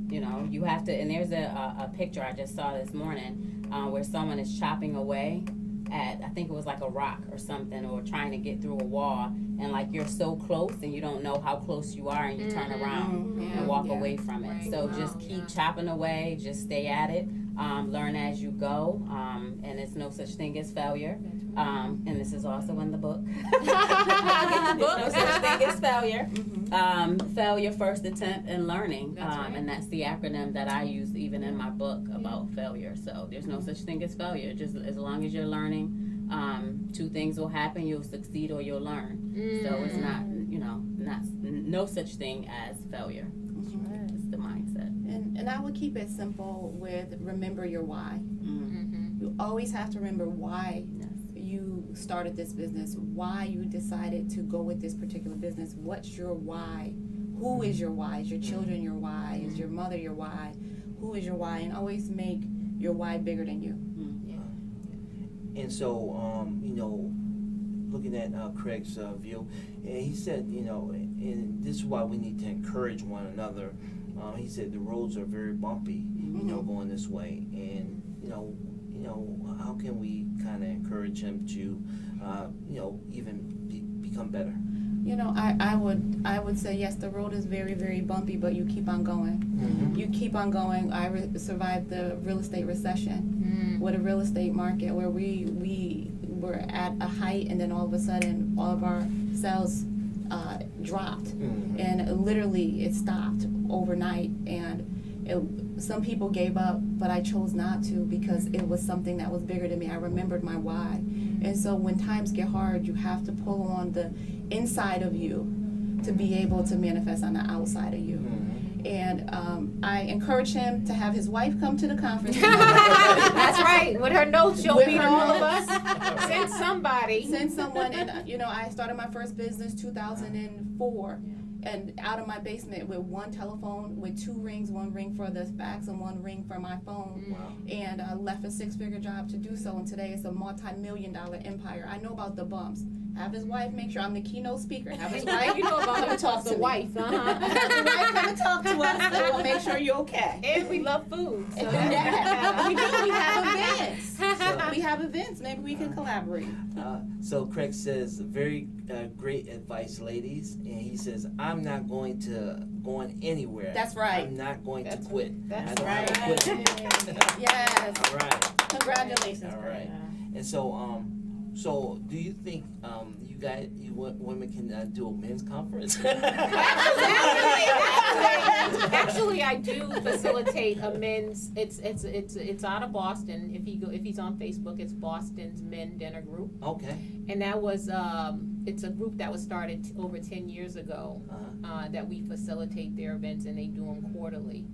You have to, and there's a picture I just saw this morning where someone is chopping away at, I think it was like a rock or something, or trying to get through a wall, and like you're so close and you don't know how close you are, and you turn around and walk away from it. Right. So Wow, just keep yeah. chopping away, just stay at it, learn as you go, and it's no such thing as failure. And this is also in the book. Get the book. There's no such thing as failure. Failure, first attempt, and learning. That's right. And that's the acronym that I use even in my book about failure. So there's no such thing as failure. Just as long as you're learning, 2 things will happen: you'll succeed or you'll learn. So it's not, no such thing as failure. It's the mindset. And I would keep it simple with remember your why. Mhm. You always have to remember why Yes. you started this business, why you decided to go with this particular business. What's your why? Who is your why? Is your children your why? Is your mother your why? Who is your why? And always make your why bigger than you. And so, looking at Craig's view, he said, and this is why we need to encourage one another. He said the roads are very bumpy, going this way, and how can we kind of encourage him to, even become better? I would say yes, the road is very, very bumpy, but you keep on going. Mm-hmm. You keep on going. I survived the real estate recession with a real estate market where we were at a height, and then all of a sudden all of our sales dropped, and literally it stopped overnight. And some people gave up, but I chose not to because it was something that was bigger than me. I remembered my why. And so when times get hard, you have to pull on the inside of you to be able to manifest on the outside of you. And I encourage him to have his wife come to the conference. That's right. With her notes, she'll With beat her all of notes. us. Send somebody. Send someone, and I started my first business 2004, and out of my basement with one telephone, with 2 rings, 1 ring for the fax and 1 ring for my phone. Wow. And I left a 6-figure job to do so, and today it's a multi-million-dollar empire. I know about the bumps. Have his wife make sure I'm the keynote speaker. Have his wife, You know about come her talk to the me. wife. Have the wife come and talk to us, and we'll make sure you're okay. And we love food. So Yeah, we do. We have events. we have events. Maybe we can collaborate. So Craig says, very great advice, ladies. And he says, I'm not going anywhere. That's right. I'm not going to quit. That's I don't right. have to quit. Yes. All right. Congratulations. All right. And so do you think you women can do a men's conference? Actually, I do facilitate a men's. It's out of Boston. If he's on Facebook, it's Boston's Men Dinner Group. Okay. And that was it's a group that was started over 10 years ago. That we facilitate their events, and they do them quarterly.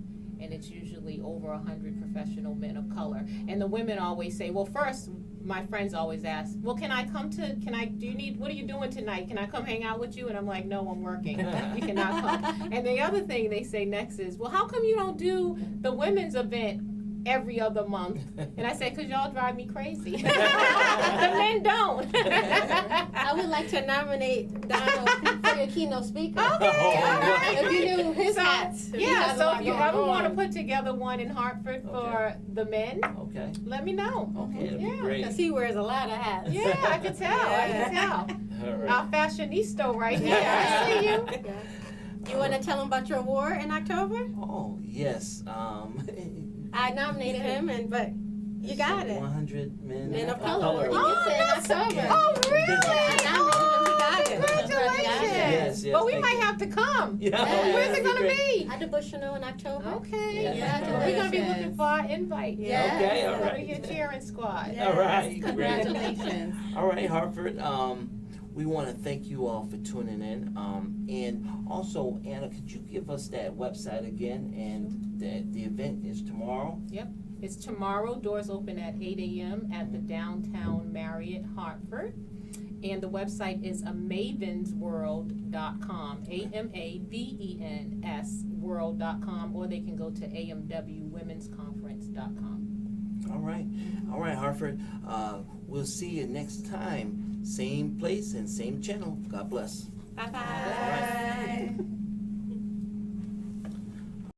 And it's usually over 100 professional men of color. And the women always say, well, first, my friends always ask, well, what are you doing tonight? Can I come hang out with you? And I'm like, no, I'm working. You cannot come. And the other thing they say next is, well, how come you don't do the women's event every other month? And I say, because y'all drive me crazy. The men don't. I would like to nominate Donald for your keynote speaker. Okay, all right. If you knew his hats. Yeah, so if you ever want to to put together one in Hartford for the men, Okay. let me know. Okay, that'd be Yeah. great. Because he wears a lot of hats. Yeah, I can tell. All right. Our fashionista right here. I see you. You want to tell him about your award in October? Oh, yes. I nominated him, but you got it. 100 men, Men of color. Oh, It's in October. Oh, really? Oh, Congratulations. Yes, But we thank might you. have to come. Yeah. Yeah. Where's it going to be? At the Bush in October. Okay. Yeah. We're going to be looking for our invite. Yeah. Okay, all We're right. your cheering squad. Yeah. All right, great. Congratulations. All right, Hartford. We want to thank you all for tuning in. And also, Anna, could you give us that website again? And the event is tomorrow. It's tomorrow. Doors open at 8 a.m. at the Downtown Marriott, Hartford. And the website is amavensworld.com, AMAVENS world.com, or they can go to amwwomensconference.com. All right, Hartford. We'll see you next time. Same place and same channel. God bless. Bye-bye. All right.